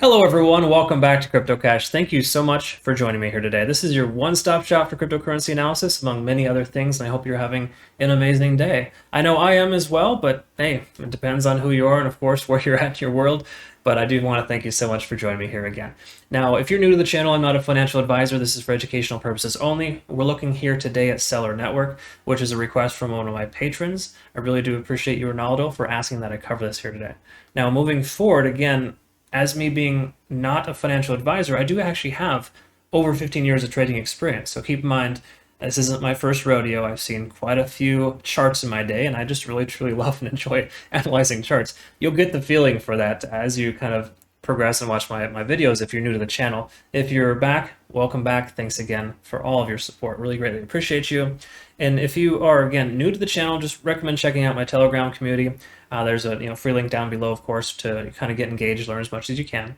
Hello everyone, welcome back to Crypto Cash. Thank you so much for joining me here today. This is your one-stop shop for cryptocurrency analysis, among many other things, and I hope you're having an amazing day. I know I am as well, but hey, it depends on who you are and of course where you're at in your world, but I do want to thank you so much for joining me here again. Now, if you're new to the channel, I'm not a financial advisor. This is for educational purposes only. We're looking here today at Celer Network, which is a request from one of my patrons. I really do appreciate you, Ronaldo, for asking that I cover this here today. Now, moving forward, again, as me being not a financial advisor, I do actually have over 15 years of trading experience. So keep in mind, this isn't my first rodeo. I've seen quite a few charts in my day, and I just really, truly love and enjoy analyzing charts. You'll get the feeling for that as you kind of progress and watch my videos if you're new to the channel. If you're back, welcome back. Thanks again for all of your support. Really greatly appreciate you. And if you are, again, new to the channel, just recommend checking out my Telegram community. There's a free link down below, of course, to kind of get engaged, learn as much as you can.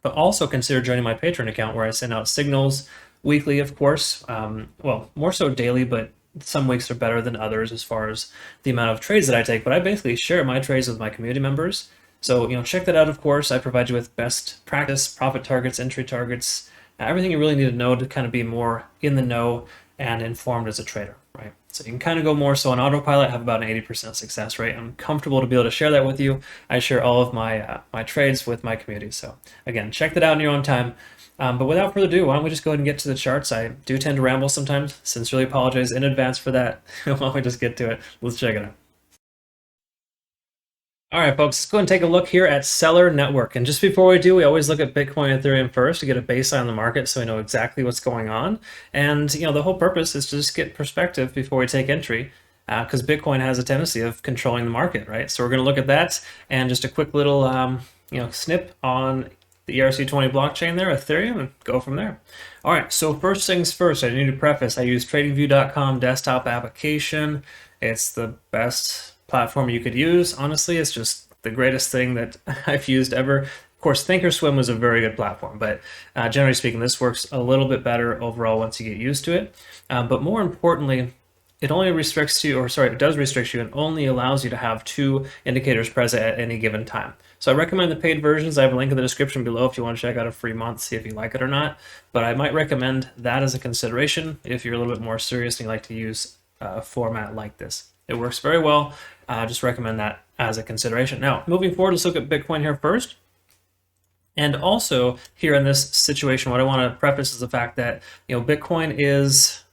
But also consider joining my Patron account where I send out signals weekly, of course. Well, more so daily, but some weeks are better than others as far as the amount of trades that I take. But I basically share my trades with my community members. So, check that out, of course. I provide you with best practice, profit targets, entry targets, everything you really need to know to kind of be more in the know and informed as a trader, right? So you can kind of go more so on autopilot, have about an 80% success rate. I'm comfortable to be able to share that with you. I share all of my my trades with my community. So again, check that out in your own time. But without further ado, why don't we just go ahead and get to the charts? I do tend to ramble sometimes. Sincerely apologize in advance for that. Why don't we just get to it? Let's check it out. All right, folks, let's go and take a look here at Celer Network. And just before we do, we always look at Bitcoin and Ethereum first to get a baseline on the market so we know exactly what's going on. And, the whole purpose is to just get perspective before we take entry, because Bitcoin has a tendency of controlling the market, right? So we're going to look at that and just a quick little, snip on the ERC20 blockchain there, Ethereum, and go from there. All right, so first things first, I need to preface, I use TradingView.com desktop application. It's the best platform you could use. Honestly, it's just the greatest thing that I've used ever. Of course, Thinkorswim was a very good platform, but generally speaking, this works a little bit better overall once you get used to it. But more importantly, it only restricts you, it does restrict you and only allows you to have 2 indicators present at any given time. So I recommend the paid versions. I have a link in the description below if you want to check out a free month, see if you like it or not. But I might recommend that as a consideration if you're a little bit more serious and you like to use a format like this. It works very well. Just recommend that as a consideration. Now, moving forward, let's look at Bitcoin here first. And also here in this situation, what I want to preface is the fact that, Bitcoin is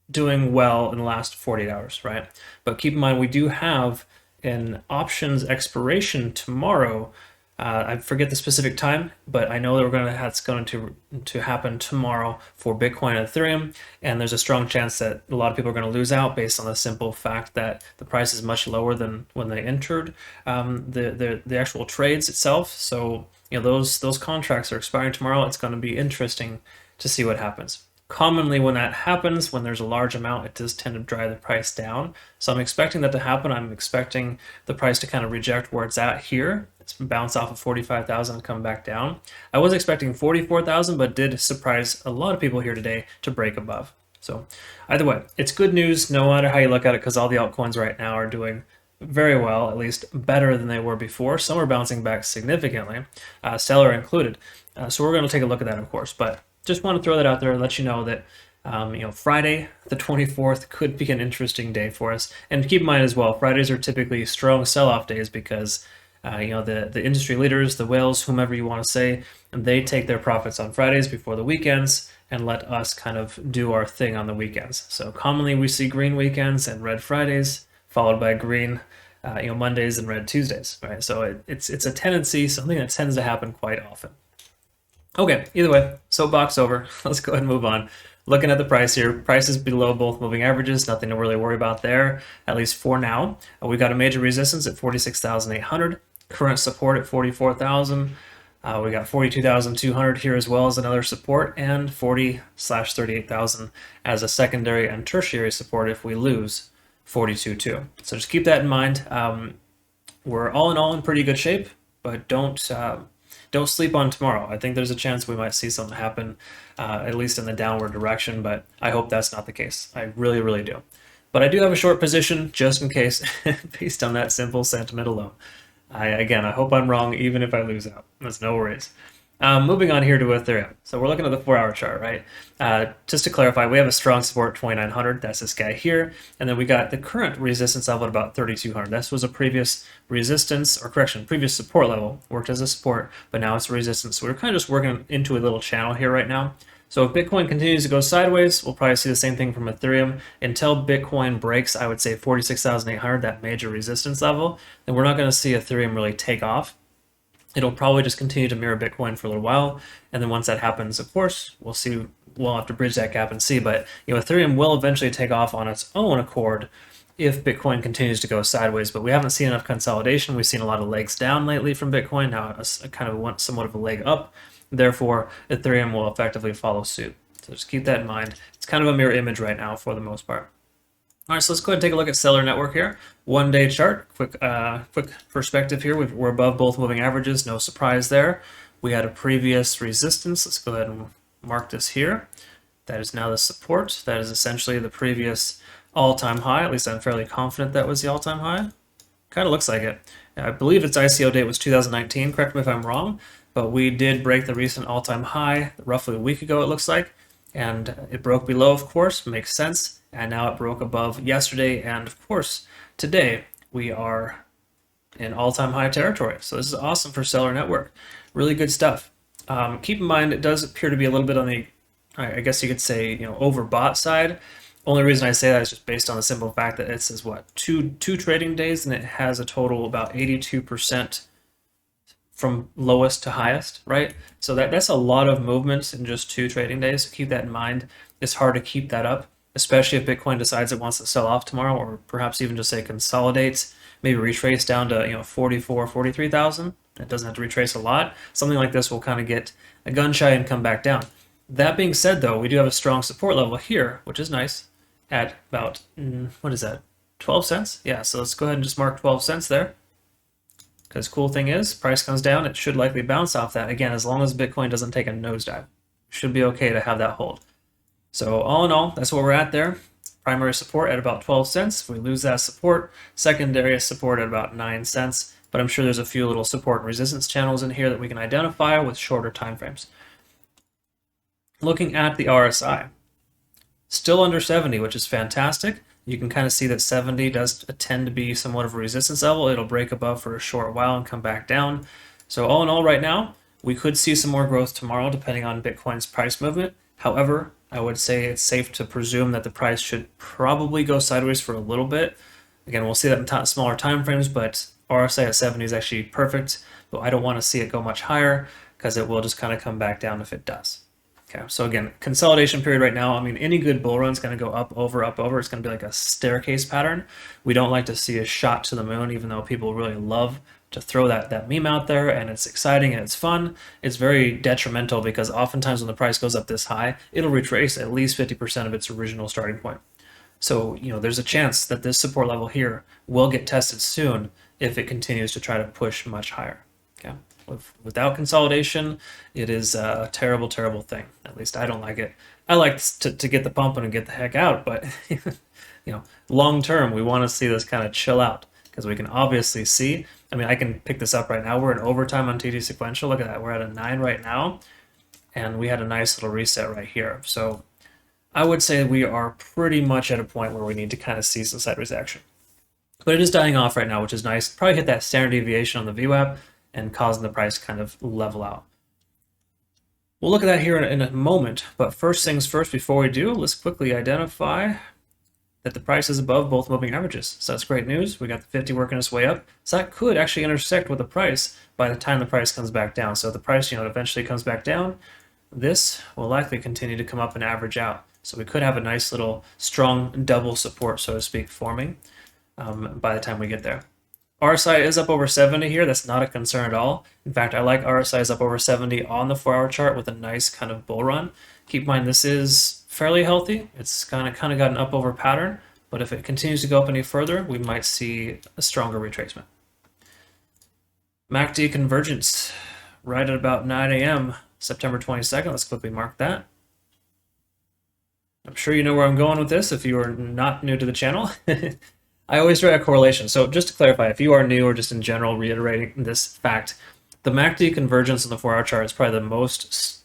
doing well in the last 48 hours, right? But keep in mind, we do have an options expiration tomorrow. I forget the specific time, but I know that it's going to happen tomorrow for Bitcoin and Ethereum, and there's a strong chance that a lot of people are going to lose out based on the simple fact that the price is much lower than when they entered the actual trades itself. So those contracts are expiring tomorrow. It's going to be interesting to see what happens. Commonly when that happens, when there's a large amount, it does tend to drive the price down. So I'm expecting that to happen. I'm expecting the price to kind of reject where it's at here. It's bounced off of 45,000 and come back down. I was expecting 44,000, but did surprise a lot of people here today to break above. So either way, it's good news no matter how you look at it, because all the altcoins right now are doing very well, at least better than they were before. Some are bouncing back significantly, Celer included. So we're going to take a look at that, of course, but just want to throw that out there and let you know that Friday the 24th could be an interesting day for us. And keep in mind as well, Fridays are typically strong sell-off days because the industry leaders, the whales, whomever you want to say, they take their profits on Fridays before the weekends and let us kind of do our thing on the weekends. So commonly we see green weekends and red Fridays followed by green Mondays and red Tuesdays, right? So it's a tendency, something that tends to happen quite often. Okay, either way, soapbox over. Let's go ahead and move on. Looking at the price here, price is below both moving averages, nothing to really worry about there, at least for now. We got a major resistance at 46,800, current support at 44,000. We got 42,200 here as well as another support, and 40/38,000 as a secondary and tertiary support if we lose 42.2. So just keep that in mind. We're all in pretty good shape, but don't sleep on tomorrow. I think there's a chance we might see something happen, at least in the downward direction, but I hope that's not the case. I really, really do. But I do have a short position just in case, based on that simple sentiment alone. I hope I'm wrong, even if I lose out. That's no worries. Moving on here to Ethereum. So we're looking at the 4-hour chart, right? Just to clarify, we have a strong support at 2,900. That's this guy here. And then we got the current resistance level at about 3,200. This was a previous resistance, or correction, previous support level. Worked as a support, but now it's a resistance. So we're kind of just working into a little channel here right now. So if Bitcoin continues to go sideways, we'll probably see the same thing from Ethereum. Until Bitcoin breaks, I would say 46,800, that major resistance level, then we're not going to see Ethereum really take off. It'll probably just continue to mirror Bitcoin for a little while, and then once that happens, of course, we'll see. We'll have to bridge that gap and see. But Ethereum will eventually take off on its own accord if Bitcoin continues to go sideways. But we haven't seen enough consolidation. We've seen a lot of legs down lately from Bitcoin. Now a kind of somewhat of a leg up. Therefore, Ethereum will effectively follow suit. So just keep that in mind. It's kind of a mirror image right now for the most part. All right, so let's go ahead and take a look at Celer network here. 1-day chart, quick perspective here. We're above both moving averages, no surprise there. We had a previous resistance. Let's go ahead and mark this here. That is now the support. That is essentially the previous all-time high. At least I'm fairly confident that was the all-time high. Kind of looks like it. I believe its ICO date was 2019. Correct me if I'm wrong, but we did break the recent all-time high roughly a week ago, it looks like. And it broke below, of course, makes sense. And now it broke above yesterday, and of course, today we are in all-time high territory. So this is awesome for Celer network. Really good stuff. Keep in mind, it does appear to be a little bit on the, I guess you could say, overbought side. Only reason I say that is just based on the simple fact that it says what, two trading days, and it has a total about 82% from lowest to highest, right? So that's a lot of movements in just 2 trading days. So keep that in mind. It's hard to keep that up, especially if Bitcoin decides it wants to sell off tomorrow, or perhaps even just say consolidates, maybe retrace down to 44, 43,000. It doesn't have to retrace a lot. Something like this will kind of get a gun shy and come back down. That being said, though, we do have a strong support level here, which is nice, at about, what is that, 12 cents? Yeah, so let's go ahead and just mark 12 cents there. Because cool thing is, price comes down, it should likely bounce off that. Again, as long as Bitcoin doesn't take a nosedive, should be okay to have that hold. So all in all, that's where we're at there. Primary support at about 12 cents. If we lose that support, secondary support at about 9 cents. But I'm sure there's a few little support and resistance channels in here that we can identify with shorter time frames. Looking at the RSI, still under 70, which is fantastic. You can kind of see that 70 does tend to be somewhat of a resistance level. It'll break above for a short while and come back down. So all in all, right now, we could see some more growth tomorrow depending on Bitcoin's price movement. However, I would say it's safe to presume that the price should probably go sideways for a little bit. Again, we'll see that in smaller time frames, but RSI at 70 is actually perfect. But I don't want to see it go much higher because it will just kind of come back down if it does. Okay, so again, consolidation period right now. I mean, any good bull run is going to go up, over, up, over. It's going to be like a staircase pattern. We don't like to see a shot to the moon, even though people really love to throw that meme out there, and it's exciting and it's fun. It's very detrimental because oftentimes when the price goes up this high, it'll retrace at least 50% of its original starting point. So, there's a chance that this support level here will get tested soon if it continues to try to push much higher. Okay. Without consolidation, it is a terrible, terrible thing. At least I don't like it. I like to get the pumping and get the heck out, but long term, we want to see this kind of chill out because we can obviously see. I mean, I can pick this up right now. We're in overtime on TD sequential. Look at that. We're at a 9 right now, and we had a nice little reset right here. So I would say we are pretty much at a point where we need to kind of see some sideways action. But it is dying off right now, which is nice. Probably hit that standard deviation on the VWAP and causing the price kind of level out. We'll look at that here in a moment, but first things first, before we do, let's quickly identify that the price is above both moving averages. So that's great news. We got the 50 working its way up. So that could actually intersect with the price by the time the price comes back down. So if the price, eventually comes back down, this will likely continue to come up and average out. So we could have a nice little strong double support, so to speak, forming by the time we get there. RSI is up over 70 here. That's not a concern at all. In fact, I like RSI's up over 70 on the 4-hour chart with a nice kind of bull run. Keep in mind, this is fairly healthy. It's kind of got an up over pattern, but if it continues to go up any further, we might see a stronger retracement. MACD convergence right at about 9 a.m. September 22nd. Let's quickly mark that. I'm sure you know where I'm going with this if you are not new to the channel. I always draw a correlation. So just to clarify, if you are new or just in general reiterating this fact, The MACD convergence in the 4-hour chart is probably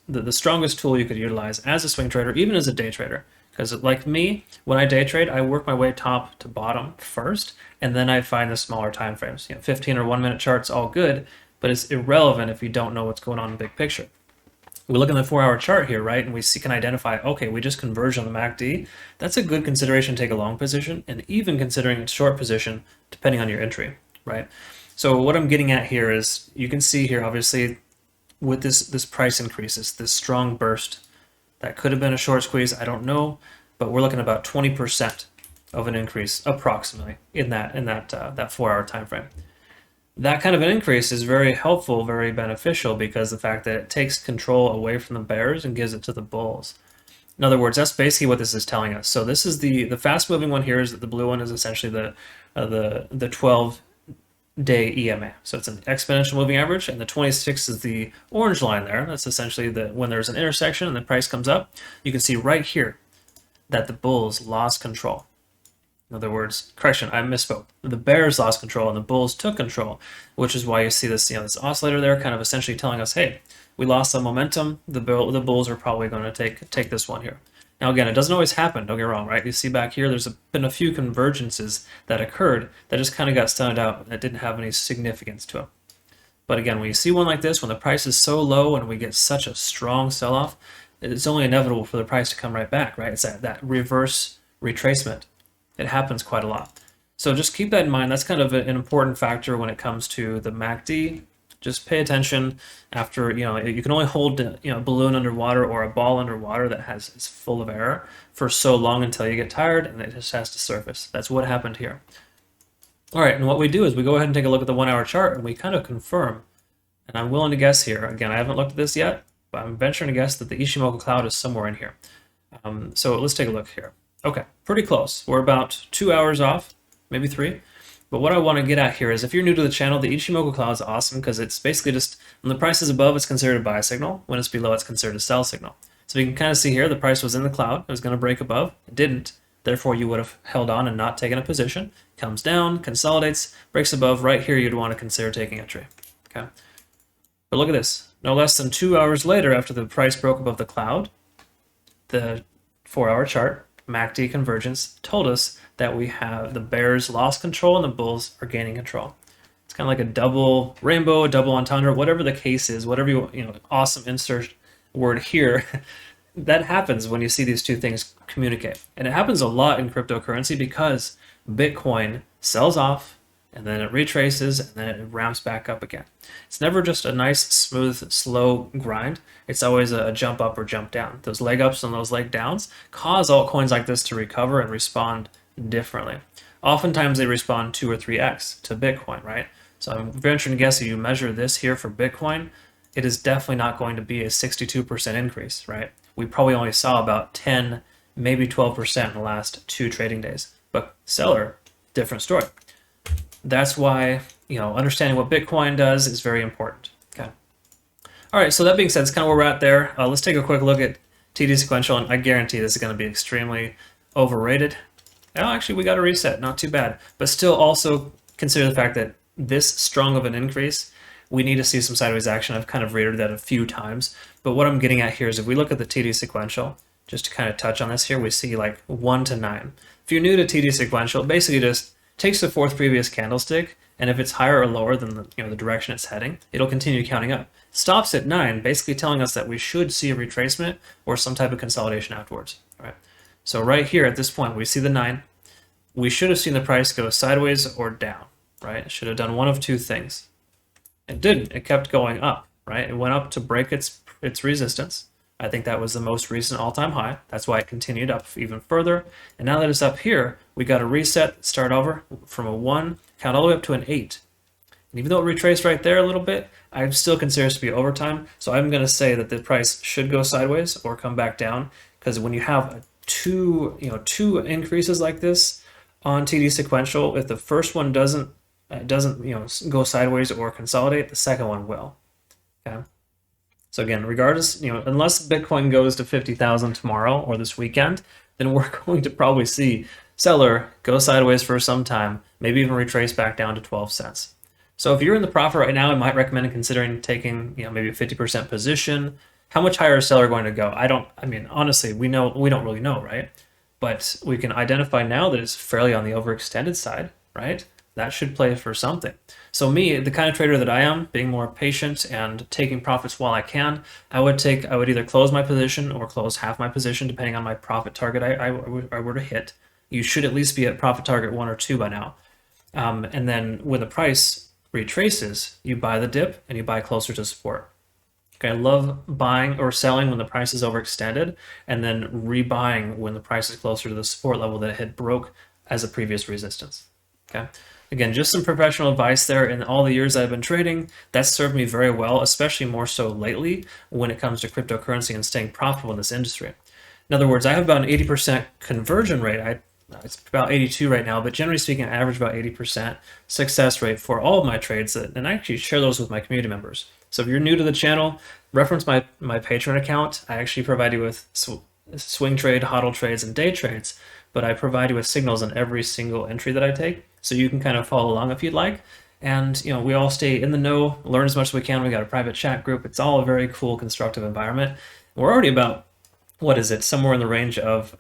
the strongest tool you could utilize as a swing trader, even as a day trader. Because like me, when I day trade, I work my way top to bottom first, and then I find the smaller time frames. 15 or 1 minute charts, all good, but it's irrelevant if you don't know what's going on in the big picture. We look in the 4-hour chart here, right, and we can identify, okay, we just converged on the MACD. That's a good consideration to take a long position, and even considering a short position, depending on your entry, right? So what I'm getting at here is, you can see here, obviously, with this price increase, this strong burst, that could have been a short squeeze, I don't know, but we're looking at about 20% of an increase, approximately, in that 4-hour time frame. That kind of an increase is very helpful, very beneficial, because the fact that it takes control away from the bears and gives it to the bulls. In other words, that's basically what this is telling us. So this is the fast moving one here, is that the blue one is essentially the 12-day EMA. So it's an exponential moving average, and the 26 is the orange line there. That's essentially when there's an intersection and the price comes up, you can see right here that the bulls lost control. In other words, correction, I misspoke. The bears lost control and the bulls took control, which is why you see this, this oscillator there, kind of essentially telling us, hey, we lost some momentum. The bulls are probably going to take this one here. Now again, it doesn't always happen, don't get wrong, right? You see back here, there's been a few convergences that occurred that just kind of got stunned out, that didn't have any significance to them. But again, when you see one like this, when the price is so low and we get such a strong sell-off, it's only inevitable for the price to come right back, right? It's that reverse retracement. It happens quite a lot. So just keep that in mind. That's kind of an important factor when it comes to the MACD. Just pay attention after, you can only hold a balloon underwater or a ball underwater that is full of air for so long until you get tired and it just has to surface. That's what happened here. All right, and what we do is we go ahead and take a look at the 1-hour chart and we kind of confirm. And I'm willing to guess here, again, I haven't looked at this yet, but I'm venturing to guess that the Ishimoku cloud is somewhere in here. So let's take a look here. Okay, pretty close. We're about 2 hours off, maybe 3. But what I want to get at here is, if you're new to the channel, the Ichimoku cloud is awesome because it's basically just, when the price is above, it's considered a buy signal. When it's below, it's considered a sell signal. So you can kind of see here, the price was in the cloud. It was going to break above. It didn't. Therefore, you would have held on and not taken a position. Comes down, consolidates, breaks above. Right here, you'd want to consider taking entry. Okay. But look at this. No less than 2 hours later, after the price broke above the cloud, the 4-hour chart, MACD convergence, told us that we have the bears lost control and the bulls are gaining control. It's kind of like a double rainbow, a double entendre, whatever the case is, whatever awesome insert word here. That happens when you see these two things communicate. And it happens a lot in cryptocurrency because Bitcoin sells off and then it retraces and then it ramps back up again. It's never just a nice, smooth, slow grind. It's always a jump up or jump down. Those leg ups and those leg downs cause altcoins like this to recover and respond differently. Oftentimes they respond 2 or 3x to Bitcoin, right? So I'm venturing to guess if you measure this here for Bitcoin, it is definitely not going to be a 62% increase, right? We probably only saw about 10, maybe 12% in the last 2 trading days. But Celer, different story. That's why, understanding what Bitcoin does is very important. Okay. All right, so that being said, that's kind of where we're at there. Let's take a quick look at TD sequential, and I guarantee this is going to be extremely overrated. Now, actually, we got a reset, not too bad. But still also consider the fact that this strong of an increase, we need to see some sideways action. I've kind of reiterated that a few times. But what I'm getting at here is if we look at the TD sequential, just to kind of touch on this here, we see like 1 to 9. If you're new to TD sequential, basically just takes the 4th previous candlestick, and if it's higher or lower than the direction it's heading, it'll continue counting up. Stops at 9, basically telling us that we should see a retracement or some type of consolidation afterwards. All right. So right here at this point, we see the 9. We should have seen the price go sideways or down, right? It should have done one of 2 things. It didn't. It kept going up, right? It went up to break its resistance. I think that was the most recent all-time high. That's why it continued up even further. And now that it's up here, we got to reset, start over from a 1, count all the way up to an 8. And even though it retraced right there a little bit, I still consider this to be overtime. So I'm going to say that the price should go sideways or come back down, because when you have two increases like this on TD sequential, if the first one doesn't go sideways or consolidate, the second one will. Okay. So again, regardless, unless Bitcoin goes to 50,000 tomorrow or this weekend, then we're going to probably see Celer go sideways for some time, maybe even retrace back down to 12 cents. So if you're in the profit right now, I might recommend considering taking, maybe a 50% position. How much higher is Celer going to go? I mean, honestly, we don't really know, right? But we can identify now that it's fairly on the overextended side, right? That should play for something. So me, the kind of trader that I am, being more patient and taking profits while I can, I would either close my position or close half my position, depending on my profit target I were to hit. You should at least be at profit target 1 or 2 by now. And then when the price retraces, you buy the dip and you buy closer to support. Okay, I love buying or selling when the price is overextended, and then rebuying when the price is closer to the support level that it had broke as a previous resistance. Okay, again, just some professional advice there. In all the years I've been trading, that's served me very well, especially more so lately when it comes to cryptocurrency and staying profitable in this industry. In other words, I have about an 80% conversion rate. It's about 82 right now, but generally speaking, I average about 80% success rate for all of my trades, and I actually share those with my community members. So if you're new to the channel, reference my Patron account. I actually provide you with swing trade, hodl trades, and day trades, but I provide you with signals on every single entry that I take, so you can kind of follow along if you'd like. And we all stay in the know, learn as much as we can. We got a private chat group. It's all a very cool, constructive environment. We're already about, what is it, somewhere in the range of,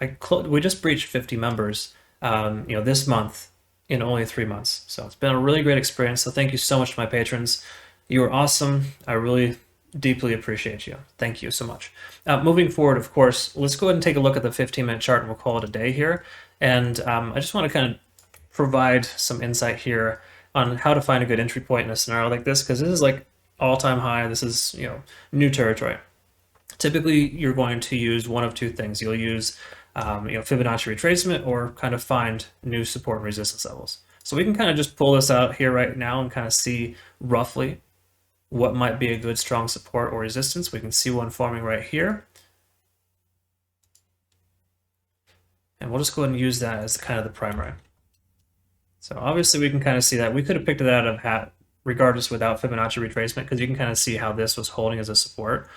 we just breached 50 members this month in only 3 months. So it's been a really great experience. So thank you so much to my patrons. You are awesome. I really deeply appreciate you. Thank you so much. Moving forward, of course, let's go ahead and take a look at the 15-minute chart, and we'll call it a day here. And I just want to kind of provide some insight here on how to find a good entry point in a scenario like this, because this is like all-time high. This is new territory. Typically, you're going to use one of two things. You'll use Fibonacci retracement, or kind of find new support and resistance levels. So we can kind of just pull this out here right now and kind of see roughly what might be a good strong support or resistance. We can see one forming right here. And we'll just go ahead and use that as kind of the primary. So obviously we can kind of see that. We could have picked it out of hat regardless without Fibonacci retracement, because you can kind of see how this was holding as a support.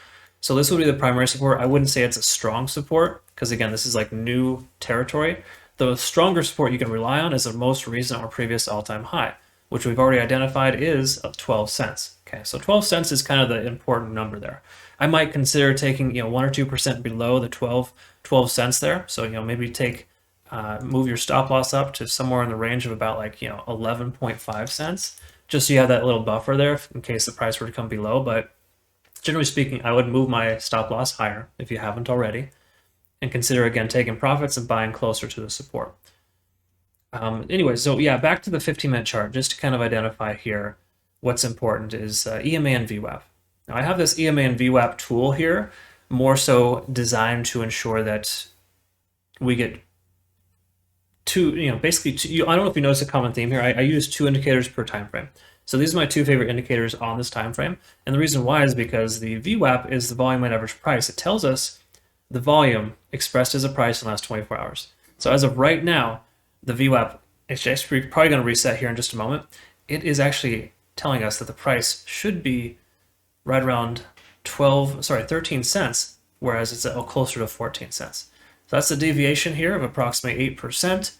So this would be the primary support. I wouldn't say it's a strong support, because again, this is like new territory. The stronger support you can rely on is the most recent or previous all-time high, which we've already identified is 12 cents. Okay, so 12 cents is kind of the important number there. I might consider taking 1 or 2% below the 12 cents there. So maybe take move your stop loss up to somewhere in the range of about 11.5 cents, just so you have that little buffer there in case the price were to come below. But generally speaking, I would move my stop loss higher if you haven't already, and consider again taking profits and buying closer to the support. Anyway, so yeah, back to the 15-minute chart, just to kind of identify here what's important is EMA and VWAP. Now I have this EMA and VWAP tool here, more so designed to ensure that we get basically two, I don't know if you notice a common theme here. I use 2 indicators per time frame. So these are my 2 favorite indicators on this time frame. And the reason why is because the VWAP is the volume weighted average price. It tells us the volume expressed as a price in the last 24 hours. So as of right now, the VWAP, it's actually probably going to reset here in just a moment. It is actually telling us that the price should be right around 13 cents, whereas it's closer to 14 cents. So that's the deviation here of approximately 8%,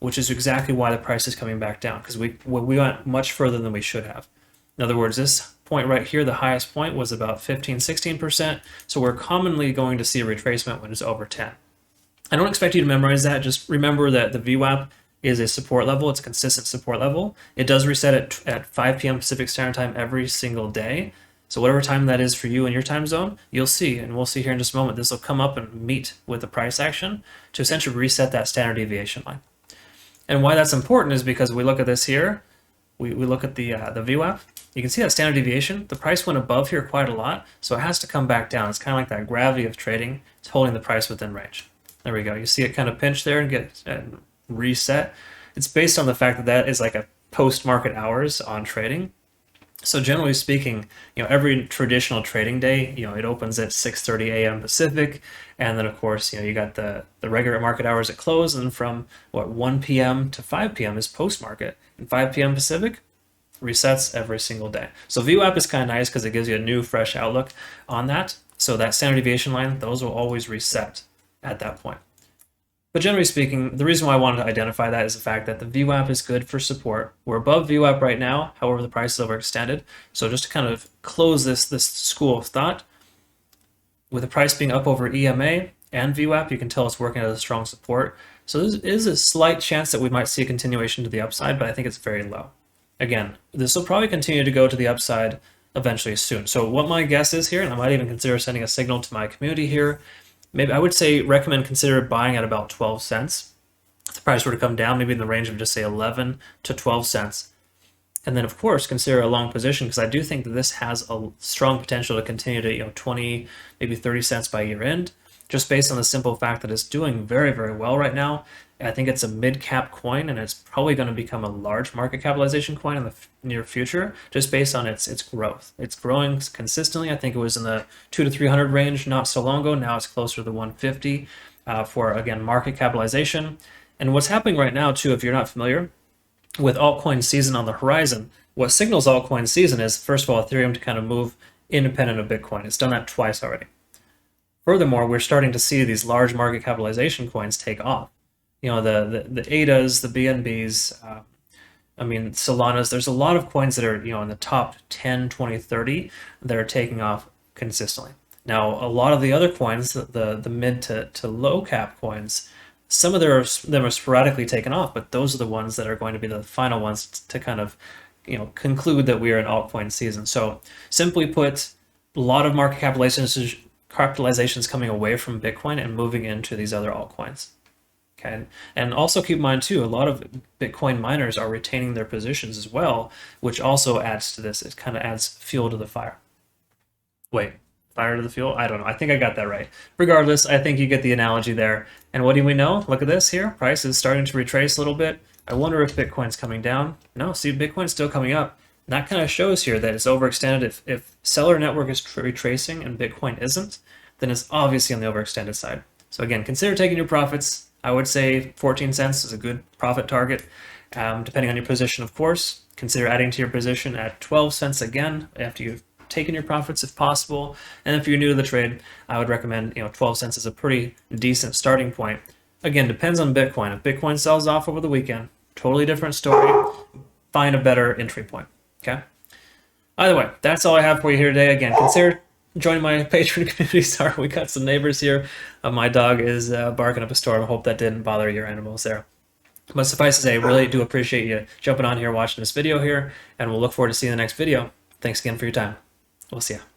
which is exactly why the price is coming back down, because we went much further than we should have. In other words, this point right here, the highest point was about 16%. So we're commonly going to see a retracement when it's over 10. I don't expect you to memorize that. Just remember that the VWAP is a support level. It's a consistent support level. It does reset at 5 p.m. Pacific Standard Time every single day. So whatever time that is for you in your time zone, you'll see, and we'll see here in just a moment, this will come up and meet with the price action to essentially reset that standard deviation line. And why that's important is because we look at this here, we look at the VWAP, you can see that standard deviation, the price went above here quite a lot, so it has to come back down. It's kind of like that gravity of trading. It's holding the price within range. There we go. You see it kind of pinch there and get reset. It's based on the fact that that is like a post-market hours on trading. So generally speaking, every traditional trading day, it opens at 6:30 a.m. Pacific, and then of course, you got the regular market hours at close, and from 1 p.m. to 5 p.m. is post-market, and 5 p.m. Pacific resets every single day. So VWAP is kind of nice because it gives you a new, fresh outlook on that. So that standard deviation line, those will always reset at that point. But generally speaking, the reason why I wanted to identify that is the fact that the VWAP is good for support. We're above VWAP right now, however, the price is overextended. So just to kind of close this school of thought, with the price being up over EMA and VWAP, you can tell it's working as a strong support. So there is a slight chance that we might see a continuation to the upside, but I think it's very low. Again, this will probably continue to go to the upside eventually soon. So what my guess is here, and I might even consider sending a signal to my community here, maybe I would say recommend consider buying at about 12 cents. If the price were to come down, maybe in the range of just say 11 to 12 cents. And then, of course, consider a long position, because I do think that this has a strong potential to continue to 20, maybe 30 cents by year end, just based on the simple fact that it's doing very, very well right now. I think it's a mid-cap coin, and it's probably going to become a large market capitalization coin in the near future, just based on its growth. It's growing consistently. I think it was in the 200 to 300 range not so long ago. Now it's closer to the 150 for, again, market capitalization. And what's happening right now, too, if you're not familiar, with altcoin season on the horizon, what signals altcoin season is, first of all, Ethereum to kind of move independent of Bitcoin. It's done that twice already. Furthermore, we're starting to see these large market capitalization coins take off. You know, the ADAs, the BNBs, I mean, Solanas, there's a lot of coins that are, in the top 10, 20, 30 that are taking off consistently. Now, a lot of the other coins, the mid to low cap coins, some of them are sporadically taken off, but those are the ones that are going to be the final ones to kind of, conclude that we are in altcoin season. So simply put, a lot of market capitalizations coming away from Bitcoin and moving into these other altcoins. Okay, and also keep in mind too, a lot of Bitcoin miners are retaining their positions as well, which also adds to this. It kind of adds fuel to the fire. Wait, fire to the fuel? I don't know. I think I got that right. Regardless, I think you get the analogy there. And what do we know? Look at this here. Price is starting to retrace a little bit. I wonder if Bitcoin's coming down. No, see, Bitcoin's still coming up. And that kind of shows here that it's overextended. If Celer network is retracing and Bitcoin isn't, then it's obviously on the overextended side. So again, consider taking your profits. I would say 14 cents is a good profit target, depending on your position, of course. Consider adding to your position at 12 cents again after you've taken your profits if possible. And if you're new to the trade, I would recommend 12 cents is a pretty decent starting point. Again, depends on Bitcoin. If Bitcoin sells off over the weekend, totally different story. Find a better entry point. Okay. Either way, that's all I have for you here today. Again, consider join my Patron community. Sorry, we got some neighbors here. My dog is barking up a storm. I hope that didn't bother your animals there. But suffice to say, really do appreciate you jumping on here, watching this video here, and we'll look forward to seeing the next video. Thanks again for your time. We'll see ya.